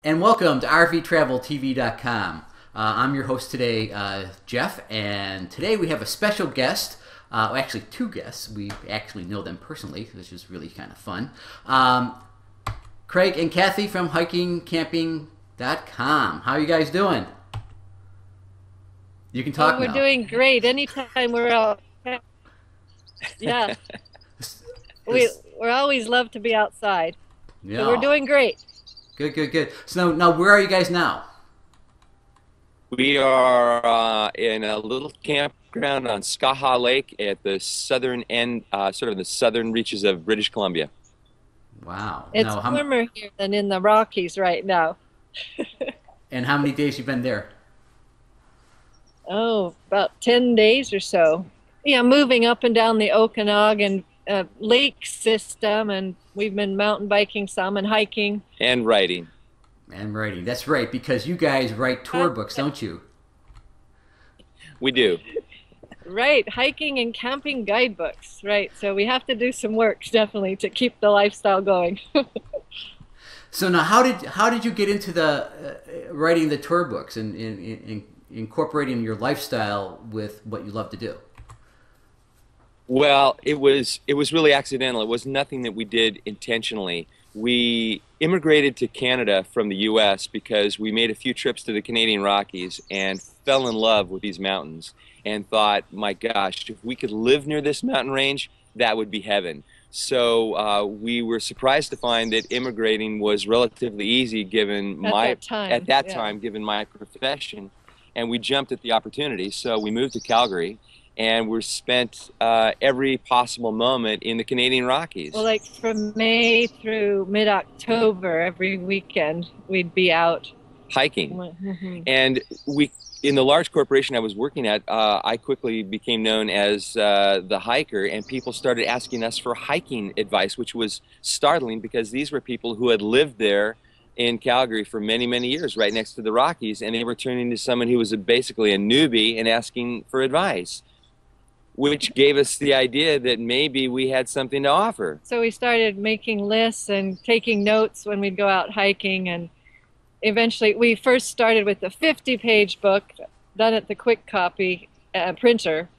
And welcome to RVTravelTV.com. I'm your host today, Jeff, and today we have a special guest. Well, actually, two guests. We actually know them personally, which is really kind of fun. Craig and Kathy from HikingCamping.com. How are you guys doing? You can talk we're now. doing great. Anytime we're out, yeah, we're always love to be outside. Yeah. So we're doing great. Good, good, good. So now, where are you guys now? We are in a little campground on Skaha Lake at the southern end, sort of the southern reaches of British Columbia. Wow. It's now, warmer here than in the Rockies right now. And how many days you been there? Oh, about 10 days or so. Yeah, moving up and down the Okanagan lake system, and we've been mountain biking some and hiking. And writing. And writing. That's right, because you guys write tour books, don't you? We do. Right, hiking and camping guidebooks. Right, so we have to do some work, definitely, to keep the lifestyle going. So now, how did you get into the writing the tour books and incorporating your lifestyle with what you love to do? Well, it was really accidental. It was nothing that we did intentionally. We immigrated to Canada from the U.S. because we made a few trips to the Canadian Rockies and fell in love with these mountains and thought, my gosh, if we could live near this mountain range, that would be heaven. So we were surprised to find that immigrating was relatively easy given at that time, given my profession, and we jumped at the opportunity. So we moved to Calgary. And we're spent every possible moment in the Canadian Rockies. Well, like from May through mid-October, every weekend we'd be out hiking. Mm-hmm. And in the large corporation I was working at, I quickly became known as the hiker, and people started asking us for hiking advice, which was startling because these were people who had lived there in Calgary for many, many years, right next to the Rockies, and they were turning to someone who was basically a newbie and asking for advice, which gave us the idea that maybe we had something to offer. So we started making lists and taking notes when we'd go out hiking, and eventually we first started with a 50-page book done at the quick copy printer,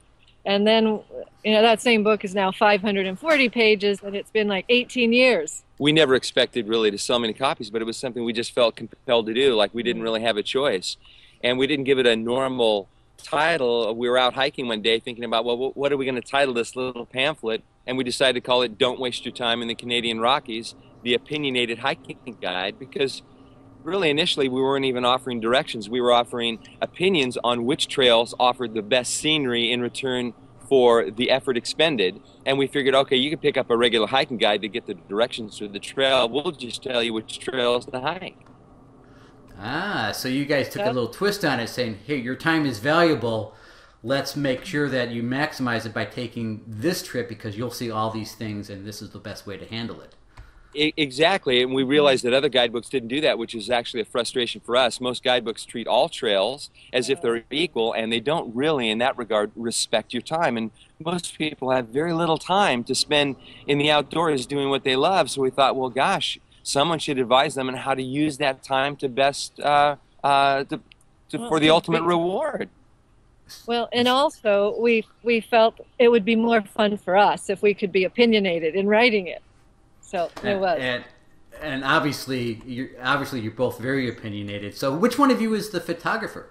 and then that same book is now 540 pages, and it's been like 18 years. We never expected really to sell many copies, but it was something we just felt compelled to do, like we didn't really have a choice. And we didn't give it a normal title. We were out hiking one day thinking about, well, what are we going to title this little pamphlet? And we decided to call it Don't Waste Your Time in the Canadian Rockies, the Opinionated Hiking Guide, because really initially we weren't even offering directions. We were offering opinions on which trails offered the best scenery in return for the effort expended. And we figured, okay, you can pick up a regular hiking guide to get the directions to the trail. We'll just tell you which trails to hike. Ah, so you guys took a little twist on it, saying, hey, your time is valuable. Let's make sure that you maximize it by taking this trip because you'll see all these things and this is the best way to handle it. Exactly, and we realized that other guidebooks didn't do that, which is actually a frustration for us. Most guidebooks treat all trails as if they're equal, and they don't really, in that regard, respect your time. And most people have very little time to spend in the outdoors doing what they love, so we thought, well, gosh, someone should advise them on how to use that time to best for the ultimate reward. Well, and also we felt it would be more fun for us if we could be opinionated in writing it. So it was. And obviously you're both very opinionated. So which one of you is the photographer?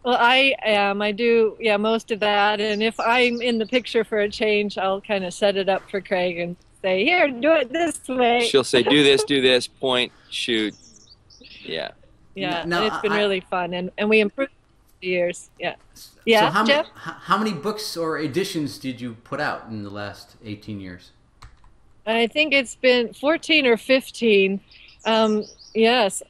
Well, I am. I do, yeah, most of that. And if I'm in the picture for a change, I'll kind of set it up for Craig and say, here, do it this way. She'll say, do this, point, shoot. Yeah. Yeah, now, and it's been really fun. And we improved the years. Yeah. Yeah, so Jeff? how many books or editions did you put out in the last 18 years? I think it's been 14 or 15. Yes.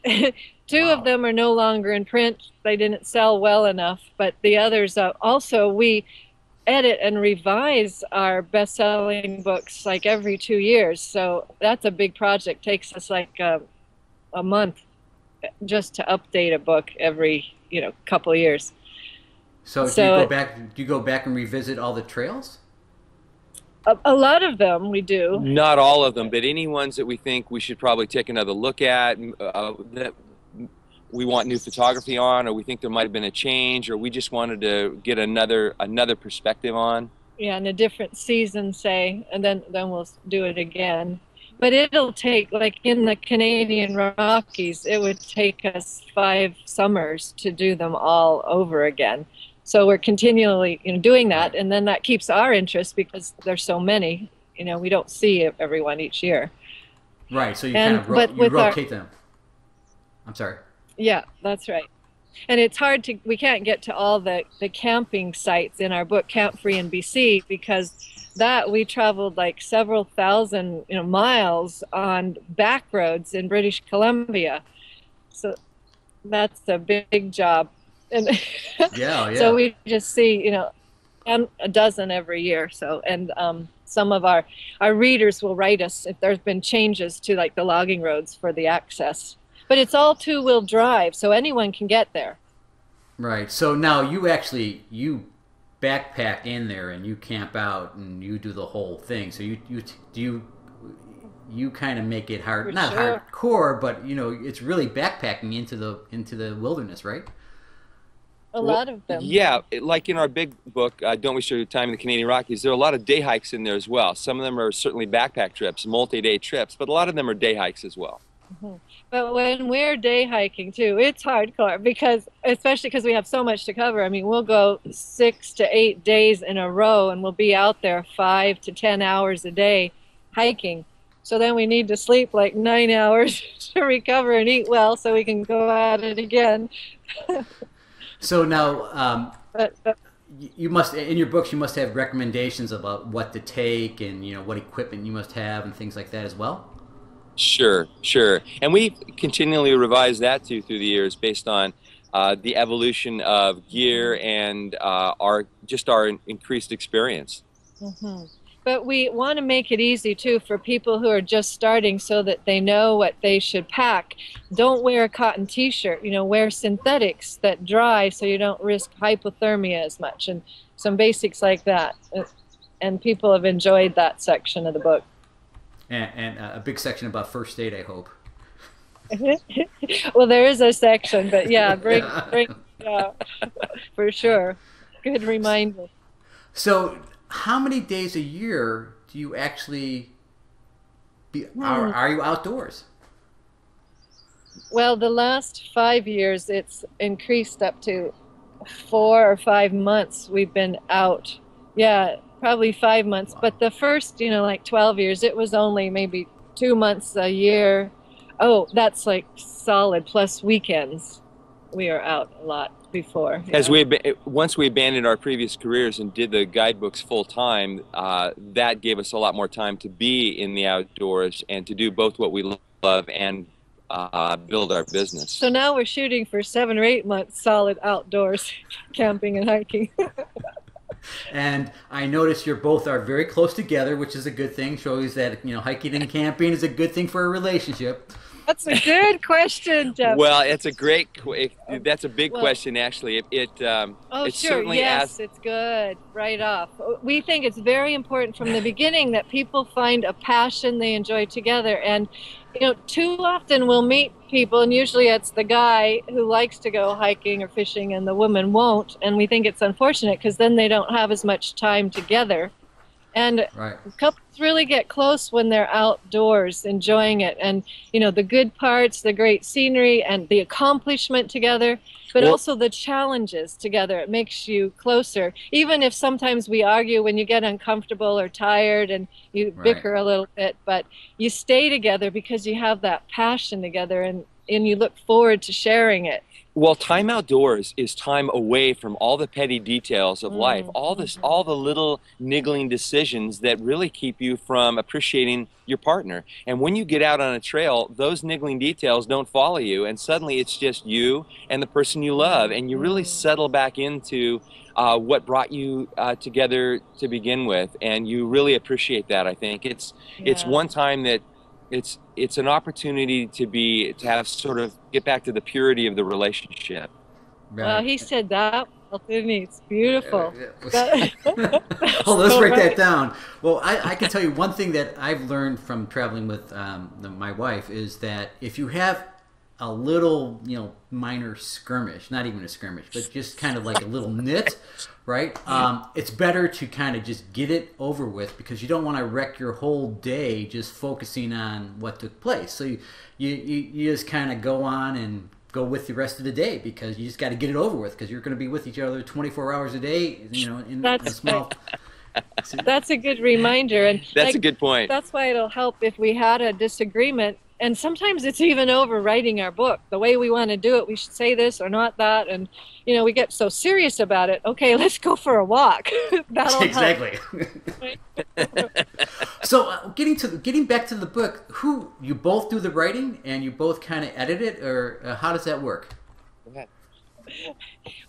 Two of them are no longer in print. They didn't sell well enough. But the others, also, we edit and revise our best-selling books like every 2 years. So that's a big project. Takes us like a month just to update a book every couple of years. So do you go back and revisit all the trails? A lot of them we do. Not all of them, but any ones that we think we should probably take another look at, that we want new photography on, or we think there might have been a change, or we just wanted to get another perspective on. Yeah, in a different season, say, and then we'll do it again. But it'll take, like in the Canadian Rockies, it would take us 5 summers to do them all over again. So we're continually, doing that, and then that keeps our interest because there's so many. We don't see everyone each year. Right. So you kind of rotate them. I'm sorry. Yeah, that's right. And it's hard we can't get to all the camping sites in our book, Camp Free in BC, because that we traveled like several thousand miles on back roads in British Columbia. So that's a big job. And yeah. So we just see, a dozen every year. So, and some of our readers will write us if there's been changes to like the logging roads for the access. But it's all 2-wheel drive, so anyone can get there. Right. So now you backpack in there and you camp out and you do the whole thing. So you kind of make it hard, not hardcore, but it's really backpacking into the wilderness, right? A lot of them. Yeah, like in our big book, Don't Waste Your Time in the Canadian Rockies, there are a lot of day hikes in there as well. Some of them are certainly backpack trips, multi-day trips, but a lot of them are day hikes as well. Mm-hmm. But when we're day hiking too, it's hardcore especially because we have so much to cover. I mean, we'll go 6 to 8 days in a row and we'll be out there 5 to 10 hours a day hiking. So then we need to sleep like 9 hours to recover and eat well so we can go at it again. So now, you must, in your books, you must have recommendations about what to take and what equipment you must have and things like that as well. Sure. And we continually revise that through the years based on the evolution of gear and our increased experience. Mm-hmm. But we want to make it easy too for people who are just starting so that they know what they should pack. Don't wear a cotton t-shirt, wear synthetics that dry so you don't risk hypothermia as much, and some basics like that. And people have enjoyed that section of the book. And a big section about first aid, I hope. Well, there is a section, but yeah, bring yeah, for sure. Good reminder. So, how many days a year do you actually are you outdoors? Well, the last 5 years, it's increased up to 4 or 5 months we've been out. Yeah, probably 5 months. But the first, like 12 years, it was only maybe 2 months a year. Oh, that's like solid, plus weekends. We are out a lot before. Yeah. Once we abandoned our previous careers and did the guidebooks full time, that gave us a lot more time to be in the outdoors and to do both what we love and build our business. So now we're shooting for 7 or 8 months solid outdoors, camping and hiking. And I notice you both are very close together, which is a good thing. Shows that hiking and camping is a good thing for a relationship. That's a good question, Jeff. Well, it's a that's a big question, actually. It sure. Certainly yes, it's good right off. We think it's very important from the beginning that people find a passion they enjoy together. And, too often we'll meet people, and usually it's the guy who likes to go hiking or fishing and the woman won't. And we think it's unfortunate because then they don't have as much time together. And right. Couples really get close when they're outdoors enjoying it, and the good parts, the great scenery and the accomplishment together, but also the challenges together. It makes you closer, even if sometimes we argue when you get uncomfortable or tired and you bicker a little bit, but you stay together because you have that passion together, and you look forward to sharing it. Well, time outdoors is time away from all the petty details of life, all the little niggling decisions that really keep you from appreciating your partner. And when you get out on a trail, those niggling details don't follow you, and suddenly it's just you and the person you love, and you really settle back into what brought you together to begin with, and you really appreciate that. I think it's one time that it's an opportunity to have sort of get back to the purity of the relationship. Well, he said that It's beautiful. Oh, let's write that down. Well, I can tell you one thing that I've learned from traveling with my wife is that if you have a little, minor skirmish, not even a skirmish, but just kind of like a little nit, right? It's better to kind of just get it over with because you don't want to wreck your whole day just focusing on what took place. So you just kind of go on and go with the rest of the day because you just got to get it over with because you're going to be with each other 24 hours a day, in a small... That's a good reminder. And that's a good point. That's why it'll help if we had a disagreement. And sometimes it's even over writing our book. The way we want to do it, we should say this or not that. And, we get so serious about it. Okay, let's go for a walk. That'll exactly. So getting back to the book, who you both do the writing and you both kind of edit it, or how does that work?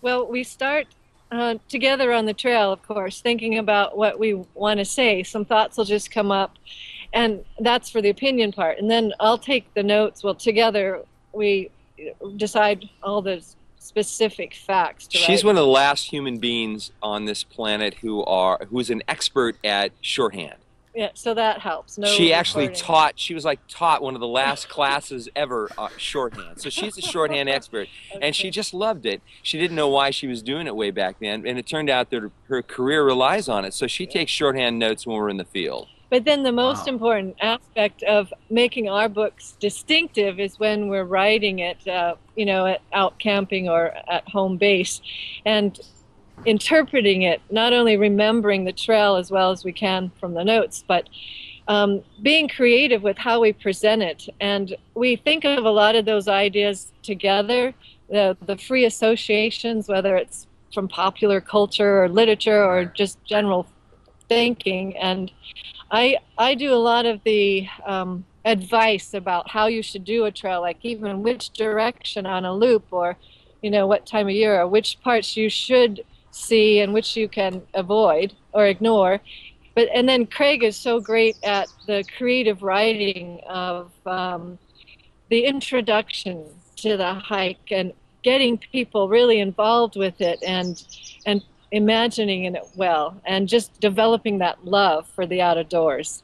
Well, we start together on the trail, of course, thinking about what we want to say. Some thoughts will just come up. And that's for the opinion part. And then I'll take the notes. Well, together we decide all the specific facts. She's one of the last human beings on this planet who's an expert at shorthand. Yeah, so that helps. She actually taught one of the last classes ever shorthand. So she's a shorthand expert, and she just loved it. She didn't know why she was doing it way back then, and it turned out that her career relies on it. So she takes shorthand notes when we're in the field. But then the most important aspect of making our books distinctive is when we're writing it, out camping or at home base, and interpreting it, not only remembering the trail as well as we can from the notes, but being creative with how we present it. And we think of a lot of those ideas together, the free associations, whether it's from popular culture or literature or just general thinking. And I do a lot of the advice about how you should do a trail, like even which direction on a loop, or what time of year, or which parts you should see and which you can avoid or ignore. And then Craig is so great at the creative writing of the introduction to the hike and getting people really involved with it and imagining it well, and just developing that love for the outdoors.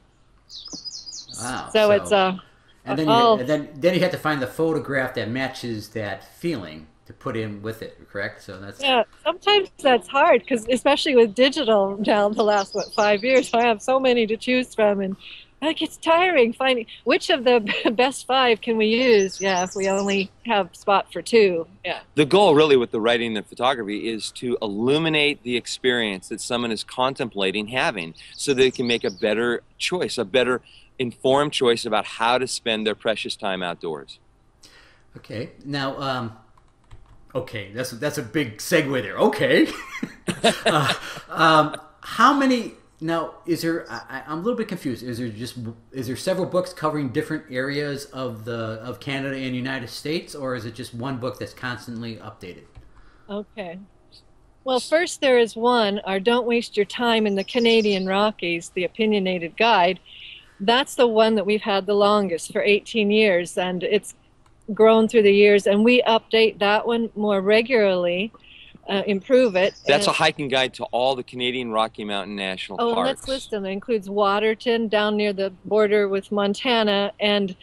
Wow! So it's and then you have to find the photograph that matches that feeling to put in with it, correct? So that's sometimes that's hard because especially with digital now, the last 5 years, I have so many to choose from, and it's tiring finding which of the best 5 can we use. If we only have spot for 2. The goal really with the writing and photography is to illuminate the experience that someone is contemplating having, so they can make a better choice, a better informed choice about how to spend their precious time outdoors. Okay, now that's a big segue there. Okay. How many? Now, I'm a little bit confused. Is there several books covering different areas of Canada and United States, or is it just one book that's constantly updated? Okay. Well, first there is one, our Don't Waste Your Time in the Canadian Rockies, the opinionated guide. That's the one that we've had the longest, for 18 years, and it's grown through the years, and we update that one more regularly. Improve it. That's a hiking guide to all the Canadian Rocky Mountain National Parks. Oh, let's list them. It includes Waterton, down near the border with Montana, and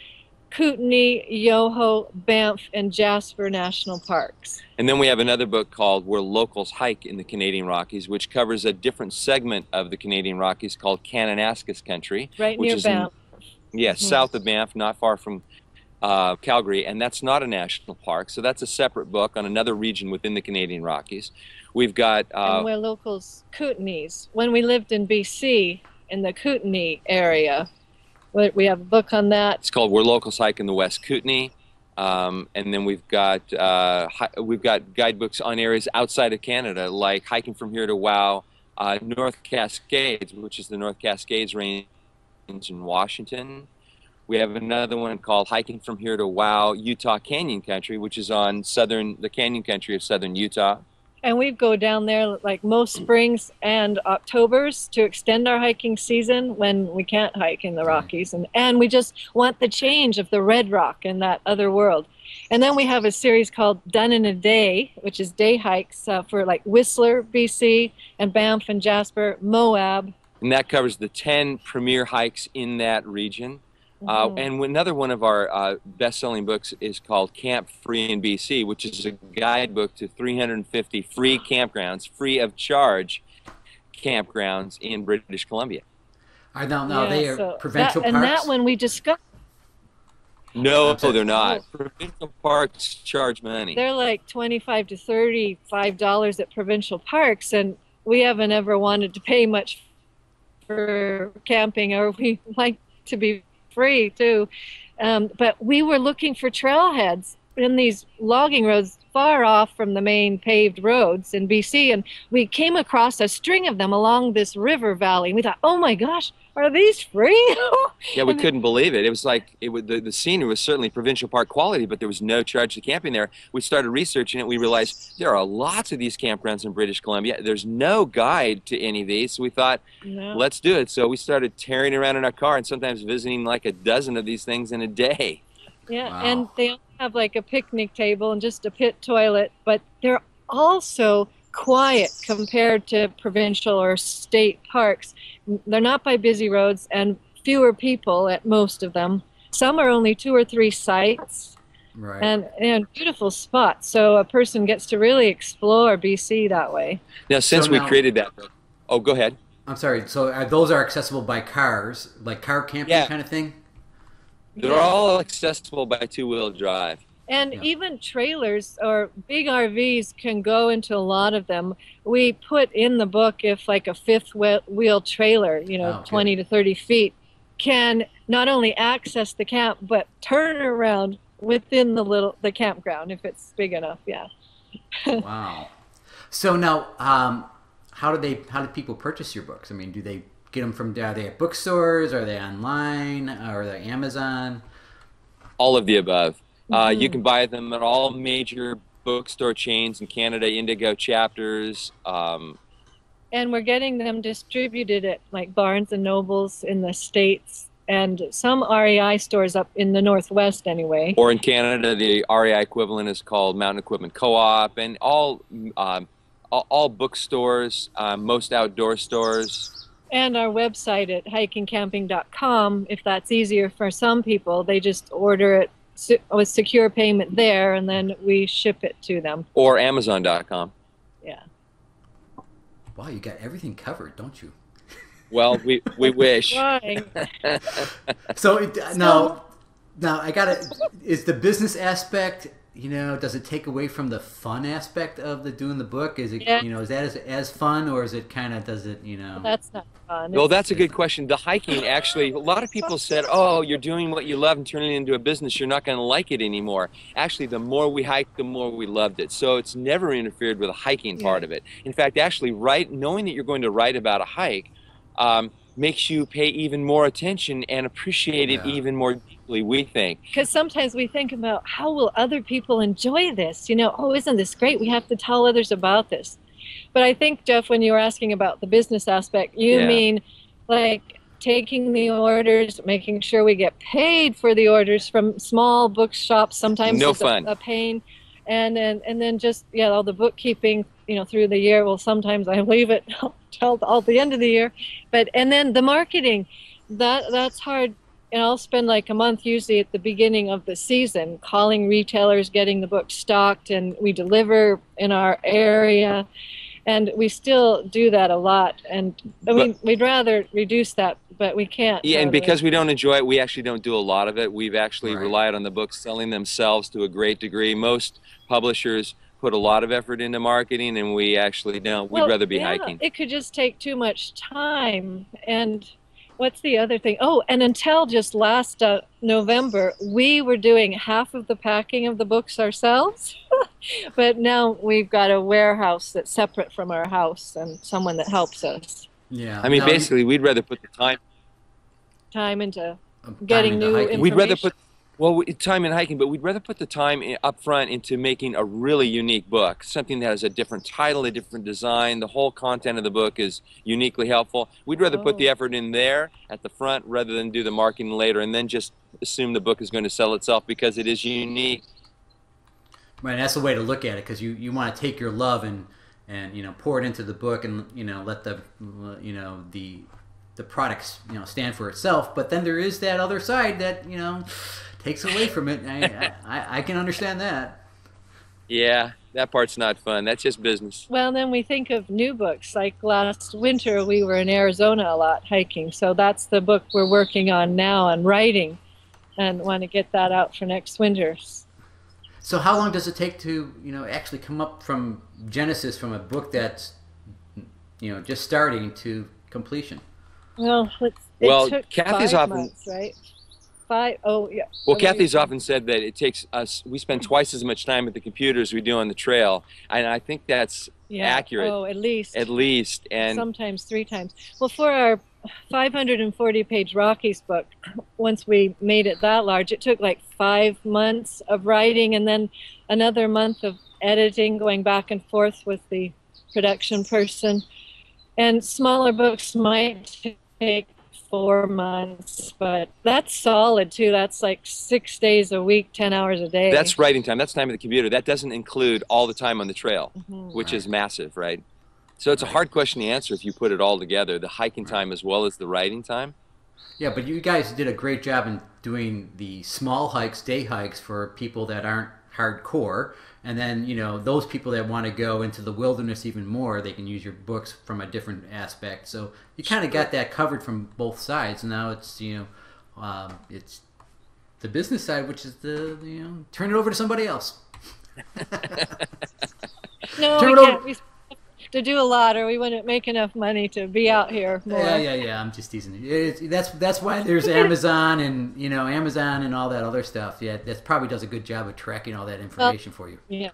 Kootenay, Yoho, Banff, and Jasper National Parks. And then we have another book called Where Locals Hike in the Canadian Rockies, which covers a different segment of the Canadian Rockies called Kananaskis Country. Right near Banff. South of Banff, not far from Calgary, and that's not a national park, so that's a separate book on another region within the Canadian Rockies. We've got and Where Locals Kootenays. When we lived in BC, in the Kootenay area, we have a book on that. It's called Where Locals Hike in the West Kootenay, and then we've got guidebooks on areas outside of Canada, like Hiking from Here to Wow, North Cascades, which is the North Cascades Range in Washington. We have another one called Hiking from Here to Wow, Utah Canyon Country, which is on the canyon country of southern Utah. And we go down there like most springs and Octobers to extend our hiking season when we can't hike in the Rockies. And we just want the change of the red rock and that other world. And then we have a series called Done in a Day, which is day hikes for like Whistler, BC, and Banff and Jasper, Moab. And that covers the 10 premier hikes in that region. And another one of our best-selling books is called Camp Free in BC, which is a guidebook to 350 free campgrounds, free of charge campgrounds in British Columbia. Now they are provincial parks? And that one we discussed. No, they're not. Provincial parks charge money. They're like $25 to $35 at provincial parks, and we haven't ever wanted to pay much for camping, or we like to be free too. But we were looking for trailheads in these logging roads far off from the main paved roads in BC, and we came across a string of them along this river valley. We thought, oh my gosh, are these free? Yeah, we couldn't believe it. It was like the scenery was certainly provincial park quality, but there was no charge to camping there. We started researching it. We realized there are lots of these campgrounds in British Columbia. There's no guide to any of these, so we thought, let's do it. So we started tearing around in our car and sometimes visiting like a dozen of these things in a day. Yeah, wow. And they all have like a picnic table and just a pit toilet, but they're also quiet compared to provincial or state parks. They're not by busy roads and fewer people at most of them. Some are only 2 or 3 sites, right, and beautiful spots. So a person gets to really explore BC that way. Now, since we created that, oh, go ahead. I'm sorry. So those are accessible by cars, like car camping kind of thing? They're all accessible by 2-wheel drive. And even trailers or big RVs can go into a lot of them. We put in the book if like a 5th wheel trailer, 20 to 30 feet, can not only access the camp, but turn around within the campground if it's big enough. Yeah. Wow. So now, how do people purchase your books? I mean, do they get them are they at bookstores? Are they online? Are they Amazon? All of the above. You can buy them at all major bookstore chains in Canada, Indigo chapters. And we're getting them distributed at like Barnes and Nobles in the States and some REI stores up in the Northwest anyway. Or in Canada, the REI equivalent is called Mountain Equipment Co-op, and all bookstores, most outdoor stores. And our website at hikingcamping.com, if that's easier for some people, they just order it with secure payment there, and then we ship it to them. Or Amazon.com. Yeah. Wow, you got everything covered, don't you? Well, we wish. So now I gotta. Is the business aspect? Does it take away from the fun aspect of doing the book? Is it is that as fun, or is it kind of That's not fun. Well, that's a good question. The hiking, actually, a lot of people said, oh, you're doing what you love and turning it into a business, you're not going to like it anymore. Actually, the more we hiked, the more we loved it. So it's never interfered with the hiking part of it. In fact, actually, knowing that you're going to write about a hike makes you pay even more attention and appreciate it even more deeply, we think. Because sometimes we think about how will other people enjoy this? Oh, isn't this great? We have to tell others about this. But I think, Jeff, when you were asking about the business aspect, you mean like taking the orders, making sure we get paid for the orders from small bookshops. Sometimes it's a pain. And then just, all the bookkeeping, through the year. Well, sometimes I leave it till the end of the year. And then the marketing, that's hard. And I'll spend like a month usually at the beginning of the season calling retailers, getting the book stocked, and we deliver in our area. And we still do that a lot. And we'd rather reduce that, but we can't. Yeah, and because we don't enjoy it, we actually don't do a lot of it. We've actually relied on the books selling themselves to a great degree. Most publishers put a lot of effort into marketing, and we actually don't. We'd rather be hiking. It could just take too much time. And what's the other thing? Oh, and until just last November, we were doing half of the packing of the books ourselves. But now we've got a warehouse that's separate from our house and someone that helps us. Yeah. I mean, basically, we'd rather put the time into getting new information. We'd rather put time in hiking, but we'd rather put the time up front into making a really unique book, something that has a different title, a different design. The whole content of the book is uniquely helpful. We'd rather put the effort in there at the front rather than do the marketing later and then just assume the book is going to sell itself because it is unique. Right, that's the way to look at it, because you want to take your love and pour it into the book, and let the the products stand for itself. But then there is that other side that takes away from it. I can understand that. Yeah, that part's not fun. That's just business. Well, then we think of new books. Like last winter, we were in Arizona a lot hiking. So that's the book we're working on now and writing, and want to get that out for next winter. So how long does it take to actually come up from genesis, from a book that's just starting to completion? Well, it took Kathy's 5 often months, right? 5. Oh, yeah. Well, Kathy's often said that it takes us. We spend twice as much time at the computer as we do on the trail, and I think that's accurate. Oh, at least. At least, and sometimes 3 times. Well, for our 540-page Rockies book, once we made it that large, it took like 5 months of writing and then another month of editing, going back and forth with the production person. And smaller books might take 4 months, but that's solid too. That's like 6 days a week, 10 hours a day. That's writing time. That's time at the computer. That doesn't include all the time on the trail, which Right. is massive, right? So it's a hard question to answer if you put it all together, the hiking time as well as the writing time. Yeah, but you guys did a great job in doing the small hikes, day hikes, for people that aren't hardcore. And then, those people that want to go into the wilderness even more, they can use your books from a different aspect. So you kind of got that covered from both sides. And now it's, it's the business side, which is turn it over to somebody else. No, Turn we it over. can't. We to do a lot, or we wouldn't make enough money to be out here more. Yeah. I'm just teasing you. That's why there's Amazon and Amazon and all that other stuff. Yeah, that probably does a good job of tracking all that information for you. Yeah.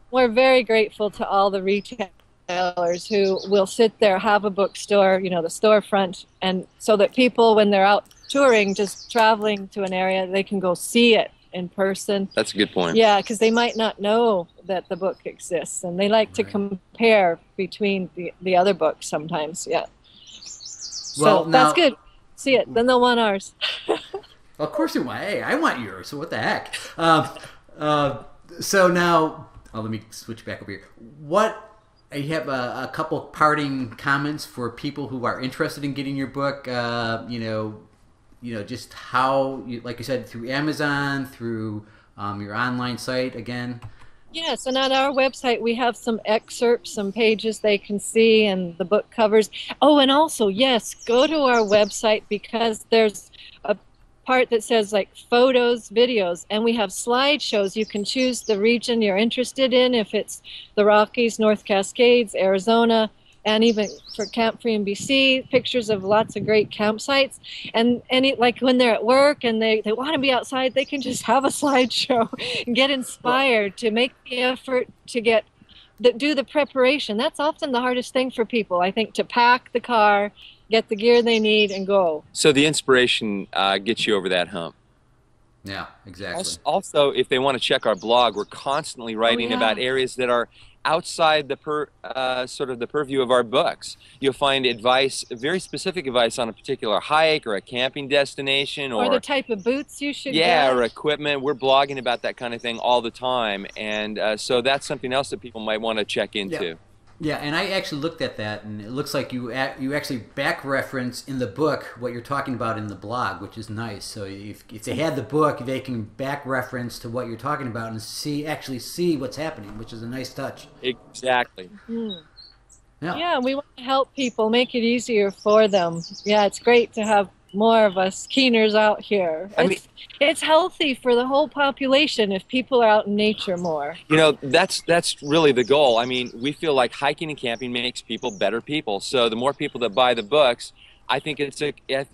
We're very grateful to all the retailers who will sit there, have a bookstore, the storefront, and so that people, when they're out touring, just traveling to an area, they can go see it in person. That's a good point. Yeah, because they might not know that the book exists, and they like to compare between the other books sometimes. Yeah. Well, so that's good. See it, then they'll want ours. Well, of course you want. Hey, I want yours. So what the heck? So now, let me switch back over here. You have a couple parting comments for people who are interested in getting your book. Just how, like you said, through Amazon, through your online site again. Yes, and on our website we have some excerpts, some pages they can see, and the book covers. Oh, and also, yes, go to our website, because there's a part that says like photos, videos, and we have slideshows. You can choose the region you're interested in, if it's the Rockies, North Cascades, Arizona, and even for Camp Free in BC, pictures of lots of great campsites. And like when they're at work and they want to be outside, they can just have a slideshow and get inspired to make the effort to do the preparation. That's often the hardest thing for people, I think, to pack the car, get the gear they need, and go. So the inspiration gets you over that hump. Yeah, exactly. Also, if they want to check our blog, we're constantly writing about areas that are outside the sort of the purview of our books. You'll find advice, very specific advice on a particular hike or a camping destination, or the type of boots you should get, get. or equipment. We're blogging about that kind of thing all the time, and so that's something else that people might want to check into. Yeah, and I actually looked at that, and it looks like you actually back reference in the book what you're talking about in the blog, which is nice. So if they had the book, they can back reference to what you're talking about and actually see what's happening, which is a nice touch. Exactly. Yeah, we want to help people, make it easier for them. Yeah, it's great to have more of us keeners out here. It's healthy for the whole population if people are out in nature more. That's really the goal. I mean, we feel like hiking and camping makes people better people. So the more people that buy the books, I think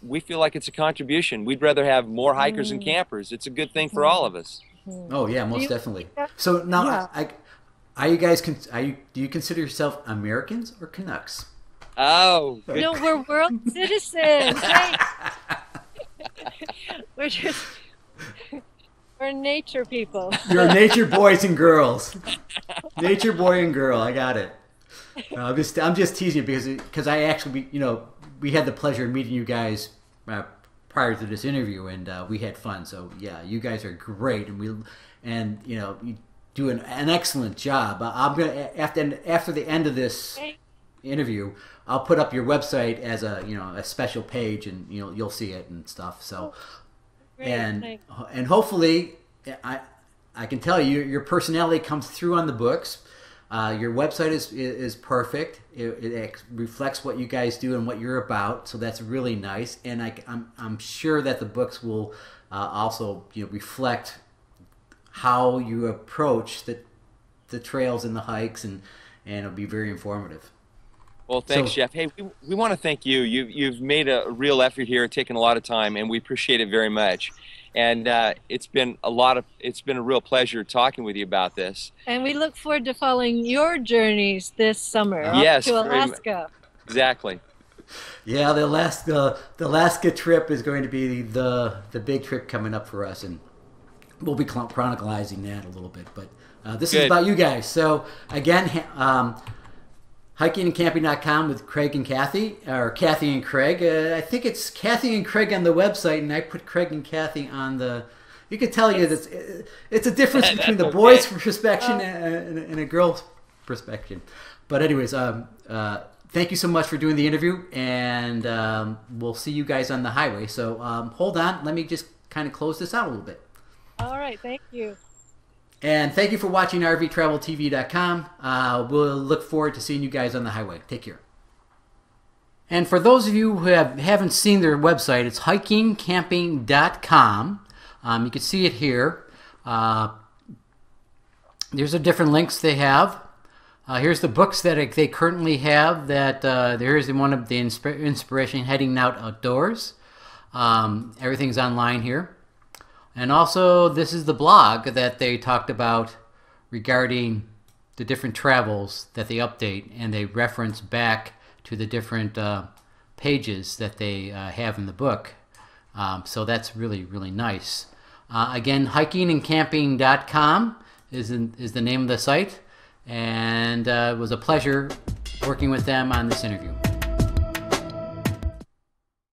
we feel like it's a contribution. We'd rather have more hikers and campers. It's a good thing for all of us. Oh yeah, most definitely. So now, do you consider yourself Americans or Canucks? Oh. No, we're world citizens. Right? We're nature people. You're nature boys and girls. Nature boy and girl. I got it. I'm just teasing you because I actually, we had the pleasure of meeting you guys prior to this interview, and we had fun. So yeah, you guys are great, and you do an excellent job. I'm gonna after the end of this interview, I'll put up your website as a special page, and you'll see it and stuff. So, Great, and hopefully, I can tell you your personality comes through on the books. Your website is perfect. It reflects what you guys do and what you're about, so that's really nice. And I'm sure that the books will also reflect how you approach the trails and the hikes, and it'll be very informative. Well, thanks, Jeff. Hey, we want to thank you. You've made a real effort here, taken a lot of time, and we appreciate it very much. And it's been a real pleasure talking with you about this. And we look forward to following your journeys this summer yes, to Alaska. Exactly. Yeah, the Alaska trip is going to be the big trip coming up for us, and we'll be chronicalizing that a little bit. But this is about you guys. So again, hikingandcamping.com with Craig and Kathy, or Kathy and Craig. I think it's Kathy and Craig on the website, and I put Craig and Kathy on the. You can tell you that it's a difference between the boys' perspective and a girl's perspective. But anyways, thank you so much for doing the interview, and we'll see you guys on the highway. So hold on, let me just kind of close this out a little bit. All right, thank you. And thank you for watching RVTravelTV.com. We'll look forward to seeing you guys on the highway. Take care. And for those of you who haven't seen their website, it's hikingcamping.com. You can see it here. There's the different links they have. Here's the books that they currently have. Here's one of the inspiration heading out outdoors. Everything's online here. And also, this is the blog that they talked about regarding the different travels that they update, and they reference back to the different pages that they have in the book. So that's really, really nice. Again, hikingandcamping.com is the name of the site, and it was a pleasure working with them on this interview.